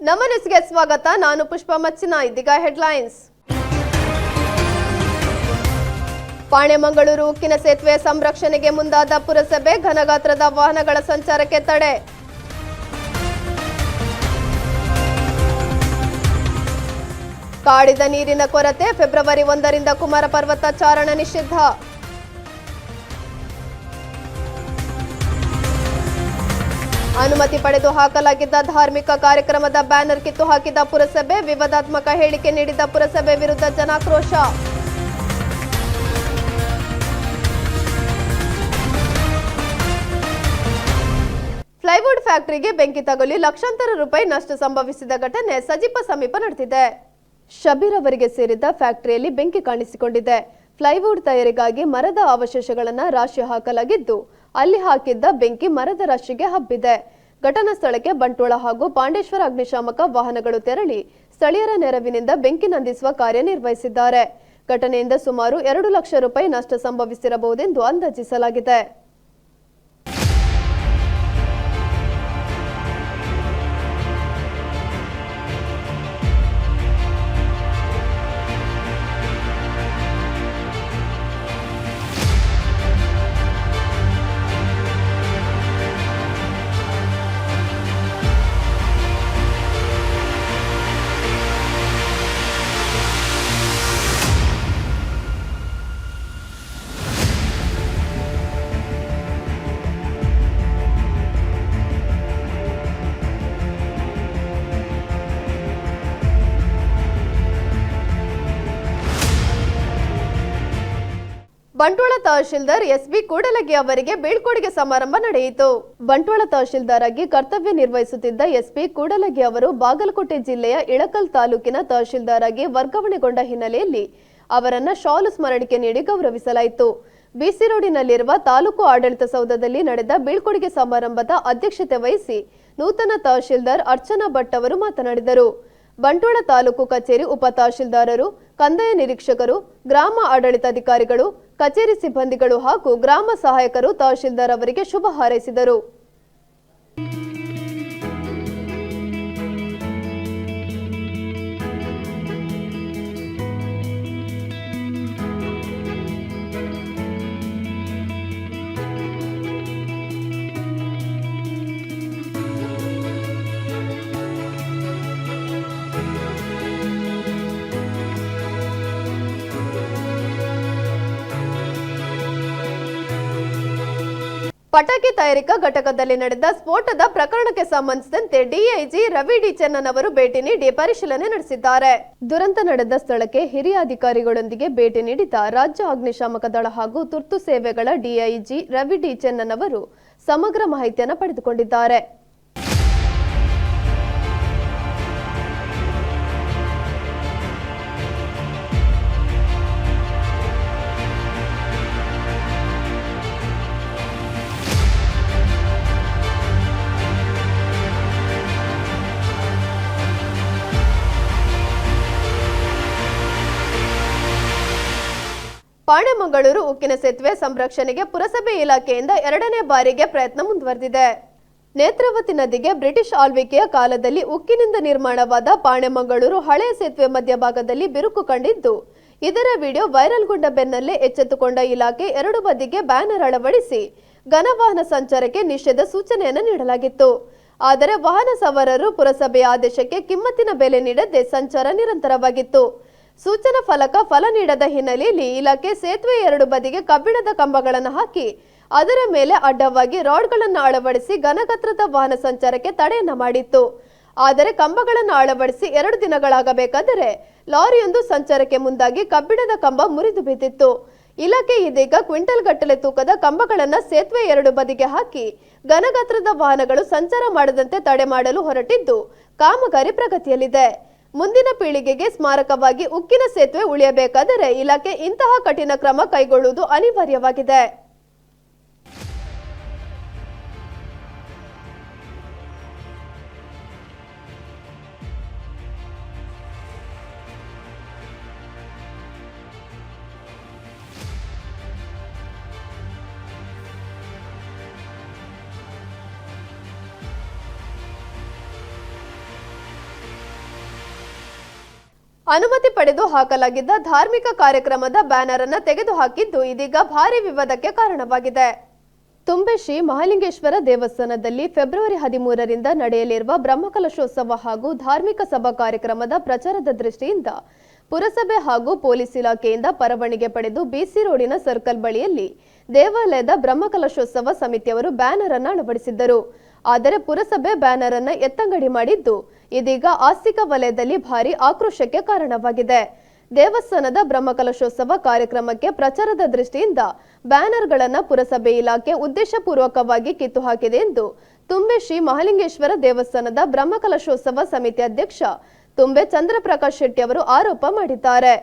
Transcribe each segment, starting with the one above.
ನಮ್ಮ ನ್ಯೂಸ್ಗೆ ಸ್ವಾಗತ. ನಾನು ಪುಷ್ಪ ಮಚ್ಚಿನ. ಇದೀಗ ಹೆಡ್ಲೈನ್ಸ್. ಪಾಣೆಮಂಗಳೂರು ಉಕ್ಕಿನ ಸೇತುವೆ ಸಂರಕ್ಷಣೆಗೆ ಮುಂದಾದ ಪುರಸಭೆ, ಘನಗಾತ್ರದ ವಾಹನಗಳ ಸಂಚಾರಕ್ಕೆ ತಡೆ. ಕಾಡಿದ ನೀರಿನ ಕೊರತೆ, ಫೆಬ್ರವರಿ 1ರಿಂದ ಕುಮಾರ ಪರ್ವತ ಚಾರಣ ನಿಷಿದ್ಧ. ಅನುಮತಿ ಪಡೆದು ಹಾಕಲಾಗಿದ್ದ ಧಾರ್ಮಿಕ ಕಾರ್ಯಕ್ರಮದ ಬ್ಯಾನರ್ ಕಿತ್ತು ಹಾಕಿದ ಪುರಸಭೆ, ವಿವಾದಾತ್ಮಕ ಹೇಳಿಕೆ ನೀಡಿದ ಪುರಸಭೆ ವಿರುದ್ಧ ಜನಾಕ್ರೋಶ. ಪ್ಲೈವುಡ್ ಫ್ಯಾಕ್ಟರಿಗೆ ಬೆಂಕಿ ತಗುಲಿ ಲಕ್ಷಾಂತರ ರೂಪಾಯಿ ನಷ್ಟ ಸಂಭವಿಸಿದ ಘಟನೆ ಸಜಿಪ ಸಮೀಪ ನಡೆದಿದೆ. ಶಬೀರ್ ಅವರಿಗೆ ಸೇರಿದ ಫ್ಯಾಕ್ಟರಿಯಲ್ಲಿ ಬೆಂಕಿ ಕಾಣಿಸಿಕೊಂಡಿದೆ. ಪ್ಲೈವುಡ್ ತಯಾರಿಗಾಗಿ ಮರದ ಅವಶೇಷಗಳನ್ನು ರಾಶಿ ಹಾಕಲಾಗಿದ್ದು, ಅಲ್ಲಿ ಹಾಕಿದ್ದ ಬೆಂಕಿ ಮರದ ರಾಶಿಗೆ ಹಬ್ಬಿದೆ. ಘಟನಾ ಸ್ಥಳಕ್ಕೆ ಬಂಟ್ವಾಳ ಹಾಗೂ ಪಾಂಡೇಶ್ವರ ಅಗ್ನಿಶಾಮಕ ವಾಹನಗಳು ತೆರಳಿ ಸ್ಥಳೀಯರ ನೆರವಿನಿಂದ ಬೆಂಕಿ ನಂದಿಸುವ ಕಾರ್ಯನಿರ್ವಹಿಸಿದ್ದಾರೆ. ಘಟನೆಯಿಂದ ಸುಮಾರು 2 ಲಕ್ಷ ರೂಪಾಯಿ ನಷ್ಟ ಸಂಭವಿಸಿರಬಹುದೆಂದು ಅಂದಾಜಿಸಲಾಗಿದೆ. ಬಂಟ್ವಾಳ ತಹಶೀಲ್ದಾರ್ ಎಸ್ಬಿ ಕೂಡಲಗಿ ಅವರಿಗೆ ಬೀಳ್ಕೊಡುಗೆ ಸಮಾರಂಭ ನಡೆಯಿತು. ಬಂಟ್ವಾಳ ತಹಶೀಲ್ದಾರ್ ಆಗಿ ಕರ್ತವ್ಯ ನಿರ್ವಹಿಸುತ್ತಿದ್ದ ಎಸ್ಪಿ ಕೂಡಲಗಿ ಅವರು ಬಾಗಲಕೋಟೆ ಜಿಲ್ಲೆಯ ಇಳಕಲ್ ತಾಲೂಕಿನ ತಹಶೀಲ್ದಾರ್ ಆಗಿ ವರ್ಗಾವಣೆಗೊಂಡ ಹಿನ್ನೆಲೆಯಲ್ಲಿ ಅವರನ್ನ ಶಾಲು ಸ್ಮರಣಿಕೆ ನೀಡಿ ಗೌರವಿಸಲಾಯಿತು. ಬಿಸಿ ರೋಡಿನಲ್ಲಿರುವ ತಾಲೂಕು ಆಡಳಿತ ಸೌಧದಲ್ಲಿ ನಡೆದ ಬೀಳ್ಕೊಡುಗೆ ಸಮಾರಂಭದ ಅಧ್ಯಕ್ಷತೆ ವಹಿಸಿ ನೂತನ ತಹಶೀಲ್ದಾರ್ ಅರ್ಚನಾ ಭಟ್ ಅವರು ಮಾತನಾಡಿದರು. ಬಂಟ್ವಾಳ ತಾಲೂಕು ಕಚೇರಿ ಉಪ ತಹಶೀಲ್ದಾರರು, ಕಂದಾಯ ನಿರೀಕ್ಷಕರು, ಗ್ರಾಮ ಆಡಳಿತಾಧಿಕಾರಿಗಳು, ಕಚೇರಿ ಸಿಬ್ಬಂದಿಗಳು ಹಾಗೂ ಗ್ರಾಮ ಸಹಾಯಕರು ತಹಶೀಲ್ದಾರ್ ಅವರಿಗೆ ಶುಭ ಹಾರೈಸಿದರು. ಪಟಾಕಿ ತಯಾರಿಕಾ ಘಟಕದಲ್ಲಿ ನಡೆದ ಸ್ಫೋಟದ ಪ್ರಕರಣಕ್ಕೆ ಸಂಬಂಧಿಸಿದಂತೆ ಡಿಐಜಿ ರವಿ ಡಿ ಚೆನ್ನನ್ ಅವರು ಭೇಟಿ ನೀಡಿ ಪರಿಶೀಲನೆ ನಡೆಸಿದ್ದಾರೆ. ದುರಂತ ನಡೆದ ಸ್ಥಳಕ್ಕೆ ಹಿರಿಯ ಅಧಿಕಾರಿಗಳೊಂದಿಗೆ ಭೇಟಿ ನೀಡಿದ ರಾಜ್ಯ ಅಗ್ನಿಶಾಮಕ ದಳ ಹಾಗೂ ತುರ್ತು ಸೇವೆಗಳ ಡಿಐಜಿ ರವಿ ಡಿ ಚೆನ್ನನ್ ಅವರು ಸಮಗ್ರ ಮಾಹಿತಿಯನ್ನು ಪಡೆದುಕೊಂಡಿದ್ದಾರೆ. ಪಾಣೆಮಂಗಳೂರು ಉಕ್ಕಿನ ಸೇತುವೆ ಸಂರಕ್ಷಣೆಗೆ ಪುರಸಭೆ ಇಲಾಖೆಯಿಂದ 2ನೇ ಬಾರಿಗೆ ಪ್ರಯತ್ನ ಮುಂದುವರೆದಿದೆ. ನೇತ್ರಾವತಿ ನದಿಗೆ ಬ್ರಿಟಿಷ್ ಆಳ್ವಿಕೆಯ ಕಾಲದಲ್ಲಿ ಉಕ್ಕಿನಿಂದ ನಿರ್ಮಾಣವಾದ ಪಾಣೆಮಂಗಳೂರು ಹಳೆಯ ಸೇತುವೆ ಮಧ್ಯಭಾಗದಲ್ಲಿ ಬಿರುಕು ಕಂಡಿದ್ದು, ಇದರ ವಿಡಿಯೋ ವೈರಲ್ಗೊಂಡ ಬೆನ್ನಲ್ಲೇ ಎಚ್ಚೆತ್ತುಕೊಂಡ ಇಲಾಖೆ 2 ಬದಿಗೆ ಬ್ಯಾನರ್ ಅಳವಡಿಸಿ ಘನವಾಹನ ಸಂಚಾರಕ್ಕೆ ನಿಷೇಧ ಸೂಚನೆಯನ್ನು ನೀಡಲಾಗಿತ್ತು. ಆದರೆ ವಾಹನ ಸವಾರರು ಪುರಸಭೆಯ ಆದೇಶಕ್ಕೆ ಕಿಮ್ಮತ್ತಿನ ಬೆಲೆ ನೀಡದೆ ಸಂಚಾರ ನಿರಂತರವಾಗಿತ್ತು. ಸೂಚನಾ ಫಲ ನೀಡದ ಹಿನ್ನೆಲೆಯಲ್ಲಿ ಇಲಾಖೆ ಸೇತುವೆ 2 ಬದಿಗೆ ಕಬ್ಬಿಣದ ಕಂಬಗಳನ್ನು ಹಾಕಿ ಅದರ ಮೇಲೆ ಅಡ್ಡವಾಗಿ ರಾಡ್ಗಳನ್ನು ಅಳವಡಿಸಿ ಘನಗಾತ್ರದ ವಾಹನ ಸಂಚಾರಕ್ಕೆ ತಡೆಯನ್ನ ಮಾಡಿತ್ತು. ಆದರೆ ಕಂಬಗಳನ್ನು ಅಳವಡಿಸಿ 2 ದಿನಗಳಾಗಬೇಕಾದರೆ ಲಾರಿಯೊಂದು ಸಂಚಾರಕ್ಕೆ ಮುಂದಾಗಿ ಕಬ್ಬಿಣದ ಕಂಬ ಮುರಿದು ಬಿದ್ದಿತ್ತು. ಇಲಾಖೆ ಇದೀಗ ಕ್ವಿಂಟಲ್ ಗಟ್ಟಲೆ ತೂಕದ ಕಂಬಗಳನ್ನು ಸೇತುವೆ 2 ಬದಿಗೆ ಹಾಕಿ ಘನಗಾತ್ರದ ವಾಹನಗಳು ಸಂಚಾರ ಮಾಡದಂತೆ ತಡೆ ಮಾಡಲು ಹೊರಟಿದ್ದು, ಕಾಮಗಾರಿ ಪ್ರಗತಿಯಲ್ಲಿದೆ. ಮುಂದಿನ ಪೀಳಿಗೆಗೆ ಸ್ಮಾರಕವಾಗಿ ಉಕ್ಕಿನ ಸೇತುವೆ ಉಳಿಯಬೇಕಾದರೆ ಇಲಾಖೆ ಇಂತಹ ಕಠಿಣ ಕ್ರಮ ಕೈಗೊಳ್ಳುವುದು ಅನಿವಾರ್ಯವಾಗಿದೆ. ಅನುಮತಿ ಪಡೆದು ಹಾಕಲಾಗಿದ್ದ ಧಾರ್ಮಿಕ ಕಾರ್ಯಕ್ರಮದ ಬ್ಯಾನರ್ ಅನ್ನು ತೆಗೆದುಹಾಕಿದ್ದು ಇದೀಗ ಭಾರಿ ವಿವಾದಕ್ಕೆ ಕಾರಣವಾಗಿದೆ. ತುಂಬೆ ಶ್ರೀ ಮಹಾಲಿಂಗೇಶ್ವರ ದೇವಸ್ಥಾನದಲ್ಲಿ ಫೆಬ್ರವರಿ 13ರಿಂದ ನಡೆಯಲಿರುವ ಬ್ರಹ್ಮಕಲಶೋತ್ಸವ ಹಾಗೂ ಧಾರ್ಮಿಕ ಸಭಾ ಕಾರ್ಯಕ್ರಮದ ಪ್ರಚಾರದ ದೃಷ್ಟಿಯಿಂದ ಪುರಸಭೆ ಹಾಗೂ ಪೊಲೀಸ್ ಇಲಾಖೆಯಿಂದ ಪರವಾನಗಿ ಪಡೆದು ಬಿಸಿ ರೋಡಿನ ಸರ್ಕಲ್ ಬಳಿಯಲ್ಲಿ ದೇವಾಲಯದ ಬ್ರಹ್ಮಕಲಶೋತ್ಸವ ಸಮಿತಿಯವರು ಬ್ಯಾನರ್ ಅನ್ನು ಅಳವಡಿಸಿದ್ದರು. ಆದರೆ ಪುರಸಭೆ ಬ್ಯಾನರ್ ಅನ್ನು ಎತ್ತಂಗಡಿ ಮಾಡಿದ್ದು ಇದೀಗ ಆಸ್ತಿಕ ವಲಯದಲ್ಲಿ ಭಾರಿ ಆಕ್ರೋಶಕ್ಕೆ ಕಾರಣವಾಗಿದೆ. ದೇವಸ್ಥಾನದ ಬ್ರಹ್ಮಕಲಶೋತ್ಸವ ಕಾರ್ಯಕ್ರಮಕ್ಕೆ ಪ್ರಚಾರದ ದೃಷ್ಟಿಯಿಂದ ಬ್ಯಾನರ್ಗಳನ್ನು ಪುರಸಭೆ ಇಲಾಖೆ ಉದ್ದೇಶಪೂರ್ವಕವಾಗಿ ಕಿತ್ತು ಹಾಕಿದೆ ಎಂದು ತುಂಬೆ ಶ್ರೀ ಮಹಾಲಿಂಗೇಶ್ವರ ದೇವಸ್ಥಾನದ ಬ್ರಹ್ಮಕಲಶೋತ್ಸವ ಸಮಿತಿ ಅಧ್ಯಕ್ಷ ತುಂಬೆ ಚಂದ್ರಪ್ರಕಾಶ್ ಶೆಟ್ಟಿ ಅವರು ಆರೋಪ ಮಾಡಿದ್ದಾರೆ.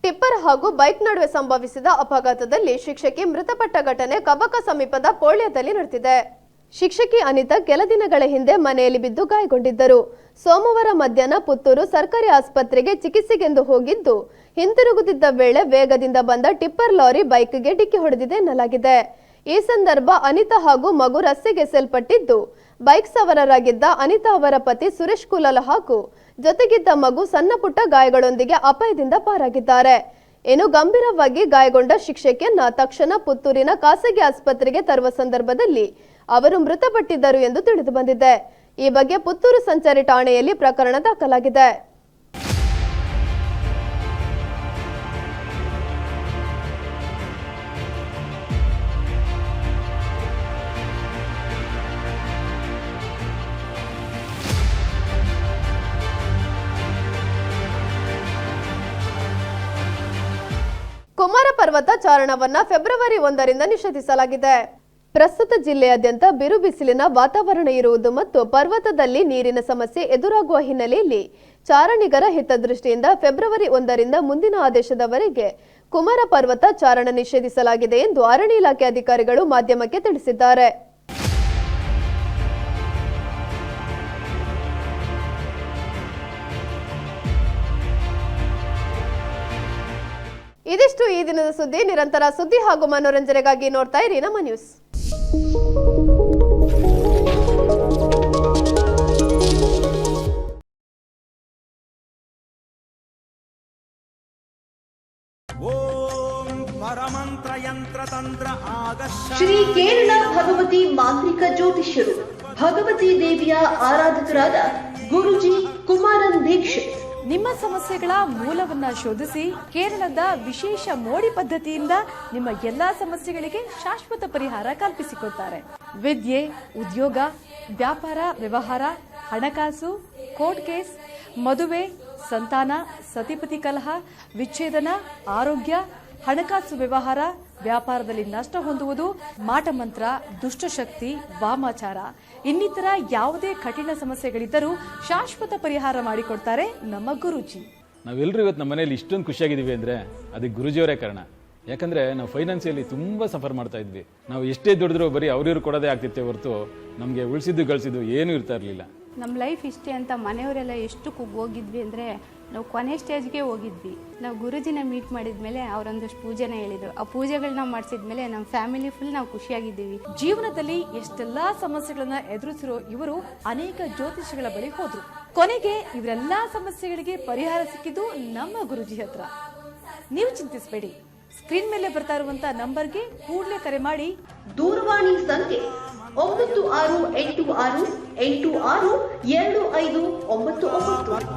ಟಿಪ್ಪರ್ ಹಾಗೂ ಬೈಕ್ ನಡುವೆ ಸಂಭವಿಸಿದ ಅಪಘಾತದಲ್ಲಿ ಶಿಕ್ಷಕಿ ಮೃತಪಟ್ಟ ಘಟನೆ ಕಬಕ ಸಮೀಪದ ಪೋಳ್ಯದಲ್ಲಿ ನಡೆದಿದೆ. ಶಿಕ್ಷಕಿ ಅನಿತಾ ಕೆಲ ದಿನಗಳ ಹಿಂದೆ ಮನೆಯಲ್ಲಿ ಬಿದ್ದು ಗಾಯಗೊಂಡಿದ್ದರು. ಸೋಮವಾರ ಮಧ್ಯಾಹ್ನ ಪುತ್ತೂರು ಸರ್ಕಾರಿ ಆಸ್ಪತ್ರೆಗೆ ಚಿಕಿತ್ಸೆಗೆಂದು ಹೋಗಿದ್ದು ಹಿಂತಿರುಗುತ್ತಿದ್ದ ವೇಳೆ ವೇಗದಿಂದ ಬಂದ ಟಿಪ್ಪರ್ ಲಾರಿ ಬೈಕ್ಗೆ ಡಿಕ್ಕಿ ಹೊಡೆದಿದೆ ಎನ್ನಲಾಗಿದೆ. ಈ ಸಂದರ್ಭ ಅನಿತಾ ಹಾಗೂ ಮಗು ರಸ್ತೆಗೆ ಎಸೆಯಲ್ಪಟ್ಟಿದ್ದು ಬೈಕ್ ಸವಾರರಾಗಿದ್ದ ಅನಿತಾ ಅವರ ಪತಿ ಸುರೇಶ್ ಕುಲಾಲ ಹಾಗೂ ಜೊತೆಗಿದ್ದ ಮಗು ಸಣ್ಣ ಪುಟ್ಟ ಗಾಯಗಳೊಂದಿಗೆ ಅಪಾಯದಿಂದ ಪಾರಾಗಿದ್ದಾರೆ. ಇನ್ನು ಗಂಭೀರವಾಗಿ ಗಾಯಗೊಂಡ ಶಿಕ್ಷಕಿಯನ್ನ ತಕ್ಷಣ ಪುತ್ತೂರಿನ ಖಾಸಗಿ ಆಸ್ಪತ್ರೆಗೆ ತರುವ ಸಂದರ್ಭದಲ್ಲಿ ಅವರು ಮೃತಪಟ್ಟಿದ್ದರು ಎಂದು ತಿಳಿದು ಬಂದಿದೆ. ಈ ಬಗ್ಗೆ ಪುತ್ತೂರು ಸಂಚಾರಿ ಠಾಣೆಯಲ್ಲಿ ಪ್ರಕರಣ ದಾಖಲಾಗಿದೆ. ಕುಮಾರ ಪರ್ವತ ಚಾರಣವನ್ನ ಫೆಬ್ರವರಿ 1ರಿಂದ ನಿಷೇಧಿಸಲಾಗಿದೆ. ಪ್ರಸ್ತುತ ಜಿಲ್ಲೆಯಾದ್ಯಂತ ಬಿರು ಬಿಸಿಲಿನ ವಾತಾವರಣ ಇರುವುದು ಮತ್ತು ಪರ್ವತದಲ್ಲಿ ನೀರಿನ ಸಮಸ್ಯೆ ಎದುರಾಗುವ ಹಿನ್ನೆಲೆಯಲ್ಲಿ ಚಾರಣಿಗರ ಹಿತದೃಷ್ಟಿಯಿಂದ ಫೆಬ್ರವರಿ 1ರಿಂದ ಮುಂದಿನ ಆದೇಶದವರೆಗೆ ಕುಮಾರ ಪರ್ವತ ಚಾರಣ ನಿಷೇಧಿಸಲಾಗಿದೆ ಎಂದು ಅರಣ್ಯ ಇಲಾಖೆ ಅಧಿಕಾರಿಗಳು ಮಾಧ್ಯಮಕ್ಕೆ ತಿಳಿಸಿದ್ದಾರೆ. ಇದಿಷ್ಟು ಈ ದಿನದ ಸುದ್ದಿ. ನಿರಂತರ ಸುದ್ದಿ ಹಾಗೂ ಮನೋರಂಜನೆಗಾಗಿ ನೋಡ್ತಾ ಇರಿ ನಮ್ಮ ನ್ಯೂಸ್. ಶ್ರೀ ಕೇರಳ ಭಗವತಿ ಮಾಂತ್ರಿಕ ಜ್ಯೋತಿಷ್ಯರು ಭಗವತಿ ದೇವಿಯ ಆರಾಧಕರಾದ ಗುರುಜಿ ಕುಮಾರನ್ ದೀಕ್ಷಿತ್ ನಿಮ್ಮ ಸಮಸ್ಯೆಗಳ ಮೂಲವನ್ನ ಶೋಧಿಸಿ ಕೇರಳದ ವಿಶೇಷ ಮೋಡಿ ಪದ್ಧತಿಯಿಂದ ನಿಮ್ಮ ಎಲ್ಲಾ ಸಮಸ್ಯೆಗಳಿಗೆ ಶಾಶ್ವತ ಪರಿಹಾರ ಕಲ್ಪಿಸಿಕೊಡ್ತಾರೆ. ವಿದ್ಯೆ, ಉದ್ಯೋಗ, ವ್ಯಾಪಾರ ವ್ಯವಹಾರ, ಹಣಕಾಸು, ಕೋರ್ಟ್ ಕೇಸ್, ಮದುವೆ, ಸಂತಾನ, ಸತಿಪತಿ ಕಲಹ, ವಿಚ್ಛೇದನ, ಆರೋಗ್ಯ, ಹಣಕಾಸು ವ್ಯವಹಾರ, ವ್ಯಾಪಾರದಲ್ಲಿ ನಷ್ಟ ಹೊಂದುವುದು, ಮಾಟಮಂತ್ರ, ದುಷ್ಟಶಕ್ತಿ, ವಾಮಾಚಾರ ಇನ್ನಿತರ ಯಾವುದೇ ಕಠಿಣ ಸಮಸ್ಯೆಗಳಿದ್ದರೂ ಶಾಶ್ವತ ಪರಿಹಾರ ಮಾಡಿಕೊಡ್ತಾರೆ ನಮ್ಮ ಗುರೂಜಿ. ನಾವೆಲ್ಲರೂ ಇವತ್ತು ನಮ್ಮ ಮನೇಲಿ ಇಷ್ಟೊಂದು ಖುಷಿಯಾಗಿದ್ದೀವಿ ಅಂದರೆ ಅದಕ್ಕೆ ಗುರೂಜಿಯವರೇ ಕಾರಣ. ಯಾಕಂದರೆ ನಾವು ಫೈನಾನ್ಸಿಯಲಿ ತುಂಬ ಸಫರ್ ಮಾಡ್ತಾ ಇದ್ವಿ. ನಾವು ಎಷ್ಟೇ ದುಡಿದ್ರೂ ಬರೀ ಅವ್ರಿವ್ರು ಕೊಡೋದೇ ಆಗ್ತಿತ್ತೆ ಹೊರತು ನಮಗೆ ಉಳಿಸಿದ್ದು ಗಳಿಸಿದ್ದು ಏನೂ ಇರ್ತಾ ಇರಲಿಲ್ಲ. ನಮ್ಮ ಲೈಫ್ ಇಷ್ಟೇ ಅಂತ ಮನೆಯವರೆಲ್ಲ ಎಷ್ಟು ಹೋಗಿದ್ವಿ ಅಂದರೆ ನಾವು ಕೊನೆ ಸ್ಟೇಜ್ಗೆ ಹೋಗಿದ್ವಿ. ನಾವು ಗುರುಜಿನ ಮೀಟ್ ಮಾಡಿದ್ಮೇಲೆ ಅವರೊಂದಷ್ಟು ಪೂಜೆನ ಹೇಳಿದ್ರು. ಆ ಪೂಜೆಗಳನ್ನ ಮಾಡಿಸಿದ್ಮೇಲೆ ನಮ್ಮ ಫ್ಯಾಮಿಲಿ ಫುಲ್ ನಾವು ಖುಷಿಯಾಗಿದ್ದೀವಿ. ಜೀವನದಲ್ಲಿ ಎಷ್ಟೆಲ್ಲಾ ಸಮಸ್ಯೆಗಳನ್ನ ಎದುರಿಸಿರೋ ಇವರು ಅನೇಕ ಜ್ಯೋತಿಷಿಗಳ ಬಳಿ ಹೋದ್ರು. ಕೊನೆಗೆ ಇವರೆಲ್ಲಾ ಸಮಸ್ಯೆಗಳಿಗೆ ಪರಿಹಾರ ಸಿಕ್ಕಿದ್ದು ನಮ್ಮ ಗುರುಜಿ ಹತ್ರ. ನೀವು ಚಿಂತಿಸಬೇಡಿ, ಸ್ಕ್ರೀನ್ ಮೇಲೆ ಬರ್ತಾ ಇರುವಂತ ನಂಬರ್ಗೆ ಕೂಡಲೇ ಕರೆ ಮಾಡಿ. ದೂರವಾಣಿ ಸಂಖ್ಯೆ 9686862599.